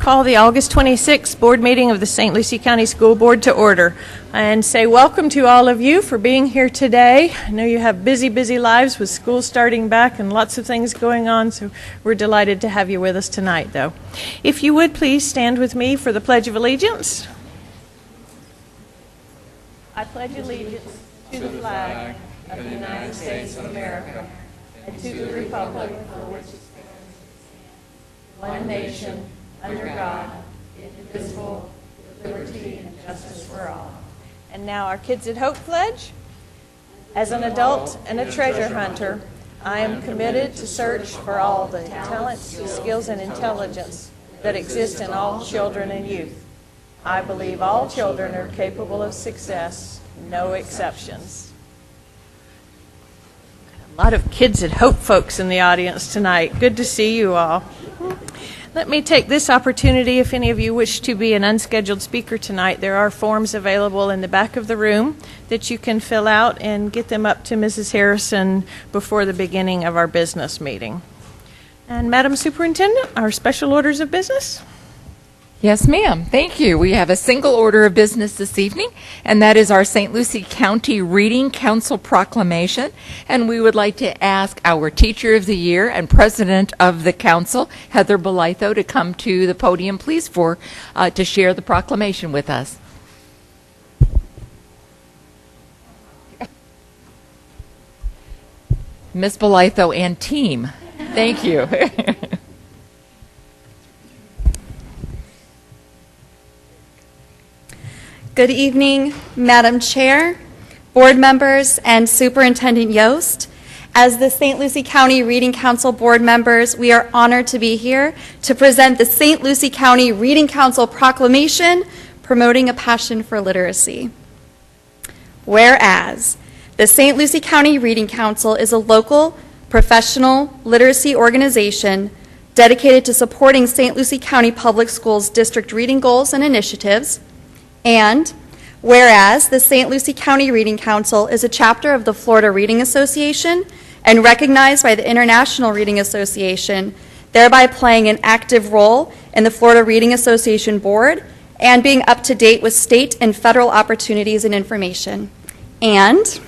call the August 26th board meeting of the St. Lucie County School Board to order and say welcome to all of you for being here today. I know you have busy lives with school starting back and lots of things going on, so we're delighted to have you with us tonight, though. If you would please stand with me for the Pledge of Allegiance. I pledge allegiance to the flag of the United States of America and to the republic for which it stands, one nation, under God, indivisible, with liberty and justice for all. And now our Kids at Hope pledge. As an adult and a treasure hunter, I am committed to search for all the talents, skills, and intelligence that exist in all children and youth. I believe all children are capable of success, no exceptions. A lot of Kids at Hope folks in the audience tonight. Good to see you all. Let me take this opportunity, if any of you wish to be an unscheduled speaker tonight, there are forms available in the back of the room that you can fill out and get them up to Mrs. Harrison before the beginning of our business meeting. And Madam Superintendent, our special orders of business? Yes, ma'am. Thank you. We have a single order of business this evening, and that is our St. Lucie County Reading Council Proclamation. And we would like to ask our Teacher of the Year and President of the Council, Heather Belitho, to come to the podium, please, to share the proclamation with us. Ms. Belitho and team, thank you. Good evening, Madam Chair, board members, and Superintendent Yost. As the St. Lucie County Reading Council board members, we are honored to be here to present the St. Lucie County Reading Council Proclamation, promoting a passion for literacy. Whereas, the St. Lucie County Reading Council is a local, professional literacy organization dedicated to supporting St. Lucie County Public Schools district reading goals and initiatives. And whereas the St. Lucie County Reading Council is a chapter of the Florida Reading Association and recognized by the International Reading Association, thereby playing an active role in the Florida Reading Association Board and being up to date with state and federal opportunities and information. And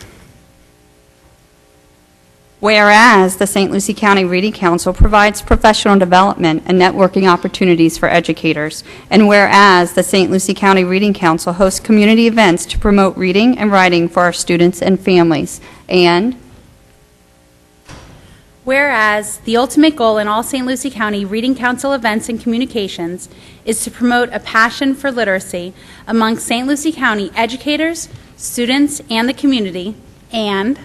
whereas the St. Lucie County Reading Council provides professional development and networking opportunities for educators, and whereas the St. Lucie County Reading Council hosts community events to promote reading and writing for our students and families, and whereas the ultimate goal in all St. Lucie County Reading Council events and communications is to promote a passion for literacy among St. Lucie County educators, students, and the community, and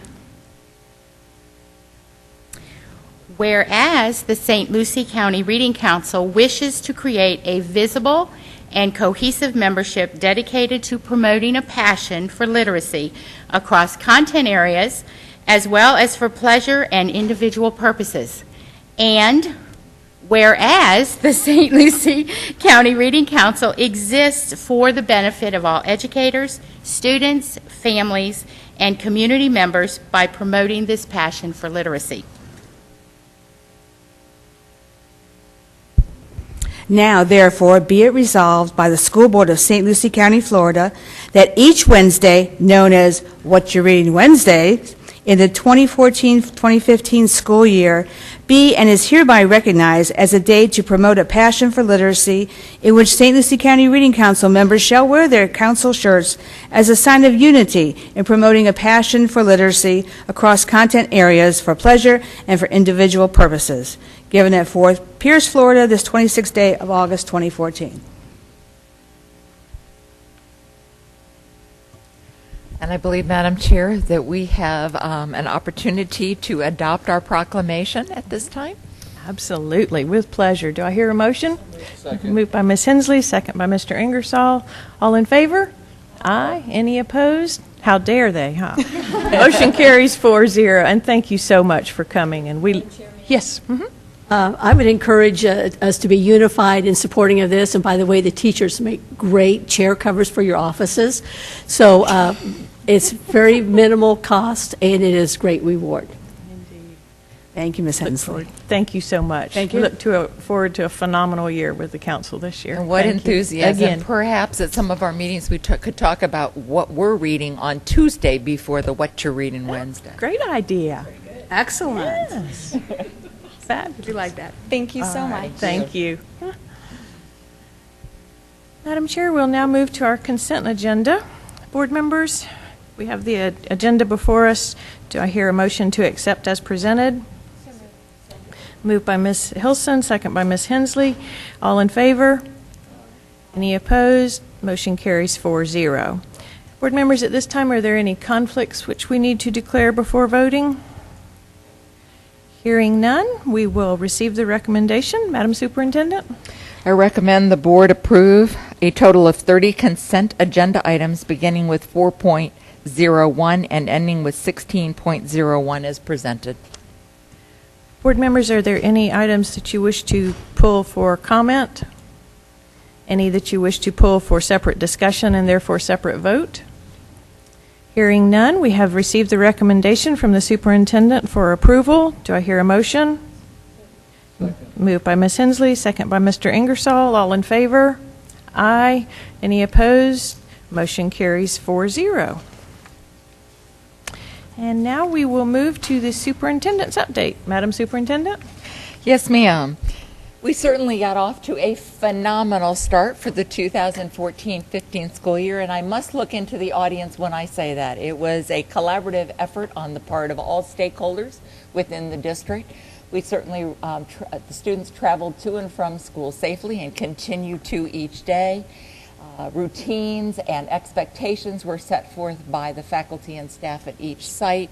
whereas the St. Lucie County Reading Council wishes to create a visible and cohesive membership dedicated to promoting a passion for literacy across content areas as well as for pleasure and individual purposes. And whereas the St. Lucie County Reading Council exists for the benefit of all educators, students, families, and community members by promoting this passion for literacy. Now, therefore, be it resolved by the School Board of St. Lucie County, Florida, that each Wednesday, known as What You're Reading Wednesdays, in the 2014-2015 school year, be and is hereby recognized as a day to promote a passion for literacy in which St. Lucie County Reading Council members shall wear their council shirts as a sign of unity in promoting a passion for literacy across content areas for pleasure and for individual purposes. Given at Fort Pierce, Florida, this 26th day of August 2014. And I believe, Madam Chair, that we have an opportunity to adopt our proclamation at this time. Absolutely, with pleasure. Do I hear a motion? Second. Moved by Ms. Hensley, second by Mr. Ingersoll. All in favor? Aye. Any opposed? How dare they, huh? Motion carries 4-0, and thank you so much for coming. And we, yes. Mm-hmm. I would encourage us to be unified in supporting of this. And by the way, the teachers make great chair covers for your offices. So it's very minimal cost, and it is great reward. Indeed. Thank you, Ms. Hensley. Thank you so much. Thank you. We look forward to a phenomenal year with the council this year. And what Thank you. enthusiasm. Again, Perhaps at some of our meetings, we could talk about what we're reading on Tuesday before the What You're Reading Wednesday. great idea. Excellent. Yes. Fabulous. We like that. Thank you so All much. right, thank you. Madam Chair, we'll now move to our consent agenda. Board members, we have the agenda before us. Do I hear a motion to accept as presented? Moved by Ms. Hilson, second by Ms. Hensley. All in favor? Any opposed? Motion carries 4-0. Board members, at this time, are there any conflicts which we need to declare before voting? Hearing none, we will receive the recommendation. Madam Superintendent? I recommend the board approve a total of 30 consent agenda items, beginning with 4.01 and ending with 16.01 as presented. Board members, are there any items that you wish to pull for comment? Any that you wish to pull for separate discussion and therefore separate vote? Hearing none, we have received the recommendation from the superintendent for approval. Do I hear a motion? Moved by Ms. Hensley, second by Mr. Ingersoll. All in favor? Aye. Any opposed? Motion carries 4-0. And now we will move to the superintendent's update. Madam Superintendent? Yes, ma'am. We certainly got off to a phenomenal start for the 2014-15 school year, and I must look into the audience when I say that. It was a collaborative effort on the part of all stakeholders within the district. We certainly, the students traveled to and from school safely and continue to each day. Routines and expectations were set forth by the faculty and staff at each site.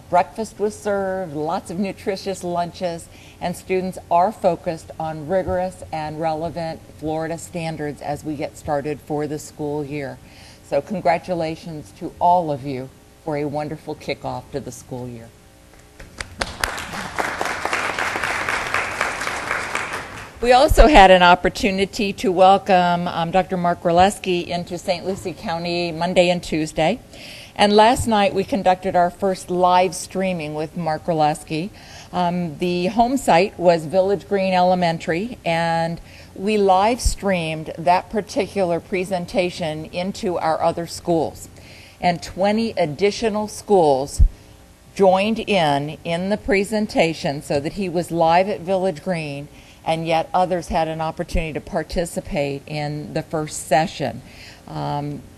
Breakfast was served, lots of nutritious lunches, and students are focused on rigorous and relevant Florida standards as we get started for the school year. So congratulations to all of you for a wonderful kickoff to the school year. We also had an opportunity to welcome Dr. Mark Roleski into St. Lucie County Monday and Tuesday. And last night we conducted our first live streaming with Mark Roleski. The home site was Village Green Elementary, and we live streamed that particular presentation into our other schools. And 20 additional schools joined in the presentation so that he was live at Village Green, and yet others had an opportunity to participate in the first session.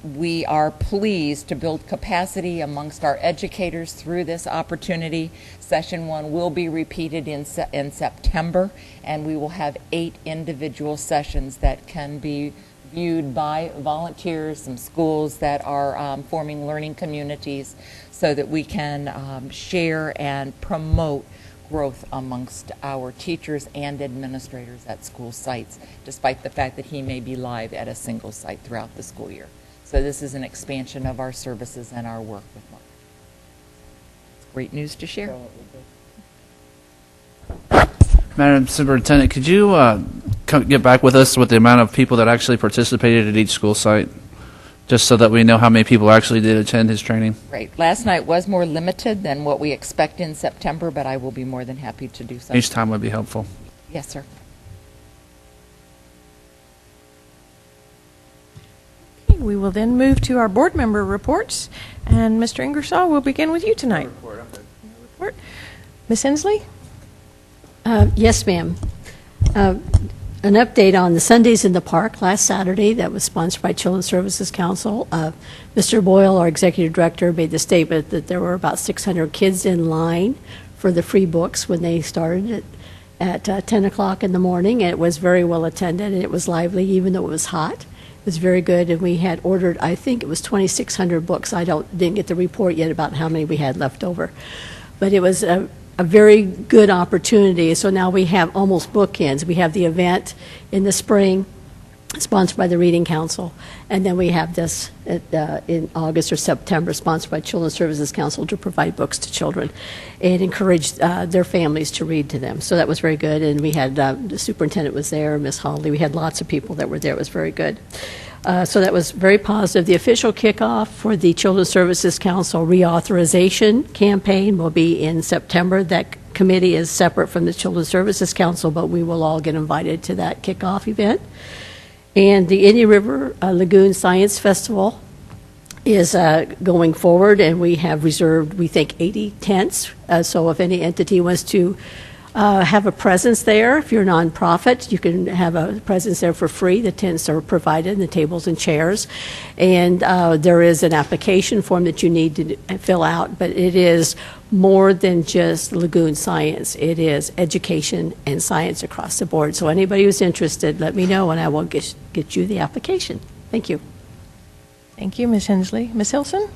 We are pleased to build capacity amongst our educators through this opportunity. Session 1 will be repeated in September, and we will have 8 individual sessions that can be viewed by volunteers, some schools that are forming learning communities, so that we can share and promote growth amongst our teachers and administrators at school sites, despite the fact that he may be live at a single site throughout the school year. So this is an expansion of our services and our work with Mark. It's great news to share. Madam Superintendent, could you get back with us with the amount of people that actually participated at each school site, just so that we know how many people actually did attend his training? Great. Last night was more limited than what we expect in September, but I will be more than happy to do so. Each time would be helpful. Yes, sir. Okay, we will then move to our board member reports. And Mr. Ingersoll, we'll begin with you tonight. Report. Ms. Hensley? Yes, ma'am. An update on the Sundays in the Park last Saturday that was sponsored by Children's Services Council. Mr. Boyle, our executive director, made the statement that there were about 600 kids in line for the free books when they started at 10 o'clock in the morning. And it was very well attended, and it was lively even though it was hot. It was very good, and we had ordered, I think it was 2,600 books. I didn't get the report yet about how many we had left over. But it was a very good opportunity. So now we have almost bookends. We have the event in the spring, sponsored by the Reading Council, and then we have this in August or September, sponsored by Children's Services Council, to provide books to children and encourage their families to read to them. So that was very good, and we had the superintendent was there, Ms. Hawley. We had lots of people that were there. It was very good. So that was very positive. The official kickoff for the Children's Services Council reauthorization campaign will be in September. That committee is separate from the Children's Services Council, but we will all get invited to that kickoff event. And the Indian River Lagoon Science Festival is going forward, and we have reserved, we think, 80 tents. So if any entity wants to have a presence there, if you're a nonprofit, you can have a presence there for free. The tents are provided, the tables and chairs. And there is an application form that you need to fill out, but it is more than just lagoon science. It is education and science across the board. So anybody who's interested, let me know, and I will get you the application. Thank you. Thank you, Ms. Hensley. Ms. Hilson?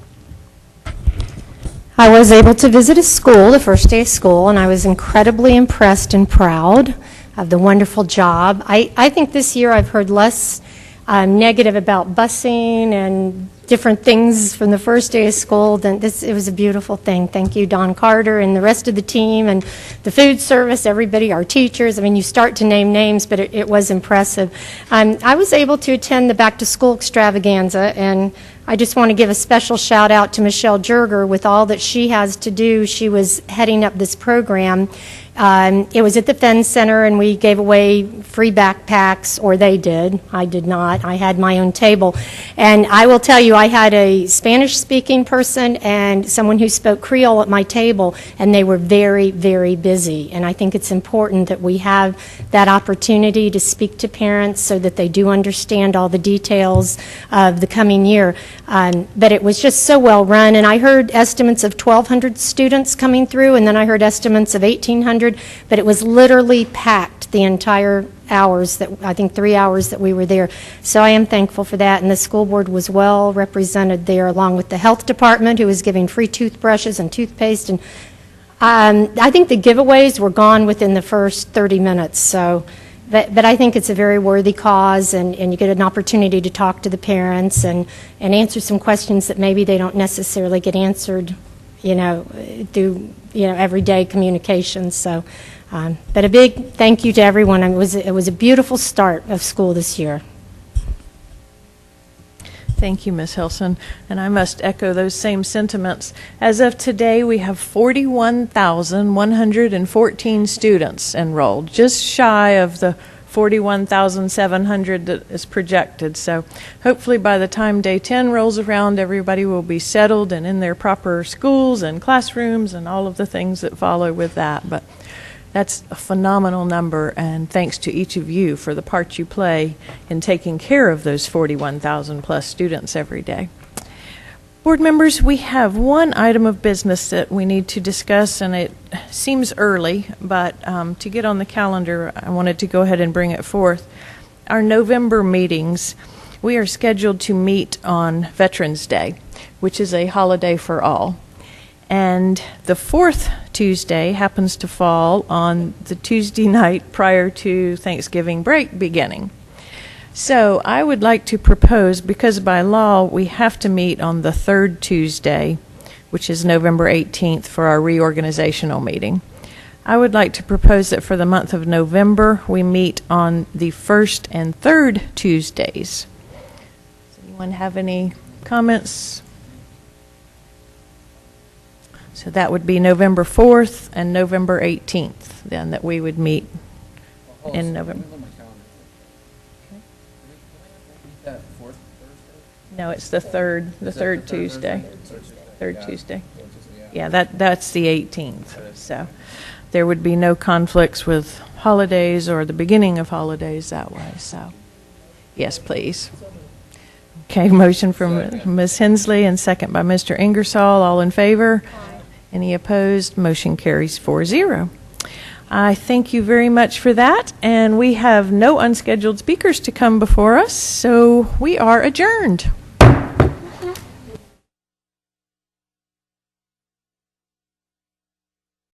I was able to visit a school, the first day of school, and I was incredibly impressed and proud of the wonderful job. I think this year I've heard less negative about busing and different things from the first day of school than this. It was a beautiful thing. Thank you, Don Carter and the rest of the team and the food service, everybody, our teachers. I mean, you start to name names, but it was impressive. I was able to attend the back to school extravaganza, and I just want to give a special shout out to Michelle Jerger with all that she has to do. She was heading up this program. It was at the Fenn Center, and we gave away free backpacks, or they did. I did not. I had my own table. And I will tell you, I had a Spanish-speaking person and someone who spoke Creole at my table, and they were very, very busy. And I think it's important that we have that opportunity to speak to parents so that they do understand all the details of the coming year. But it was just so well run, and I heard estimates of 1,200 students coming through, and then I heard estimates of 1,800. But it was literally packed the entire hours, that I think 3 hours that we were there. So I am thankful for that, and the school board was well represented there, along with the health department, who was giving free toothbrushes and toothpaste. And I think the giveaways were gone within the first 30 minutes. So, but I think it's a very worthy cause, and you get an opportunity to talk to the parents and answer some questions that maybe they don't necessarily get answered, through everyday communications. So, but a big thank you to everyone. It was a beautiful start of school this year. Thank you, Ms. Hilson. And I must echo those same sentiments. As of today, we have 41,114 students enrolled, just shy of the 41,700 that is projected. So hopefully by the time day 10 rolls around, everybody will be settled and in their proper schools and classrooms and all of the things that follow with that. But that's a phenomenal number, and thanks to each of you for the part you play in taking care of those 41,000 plus students every day. Board members, we have one item of business that we need to discuss, and it seems early, but to get on the calendar, I wanted to go ahead and bring it forth. Our November meetings, we are scheduled to meet on Veterans Day, which is a holiday for all. And the fourth Tuesday happens to fall on the Tuesday night prior to Thanksgiving break beginning. So I would like to propose, because by law we have to meet on the third Tuesday, which is November 18th, for our reorganizational meeting. I would like to propose that for the month of November we meet on the first and third Tuesdays. Does anyone have any comments? So that would be November 4th and November 18th, then, that we would meet in November. No, it's the third Tuesday. Third Tuesday. Yeah, that's the 18th. So there would be no conflicts with holidays or the beginning of holidays that way. So yes, please. Okay, motion from Ms. Hensley and second by Mr. Ingersoll. All in favor? Any opposed? Motion carries 4-0. I thank you very much for that, and we have no unscheduled speakers to come before us, so we are adjourned.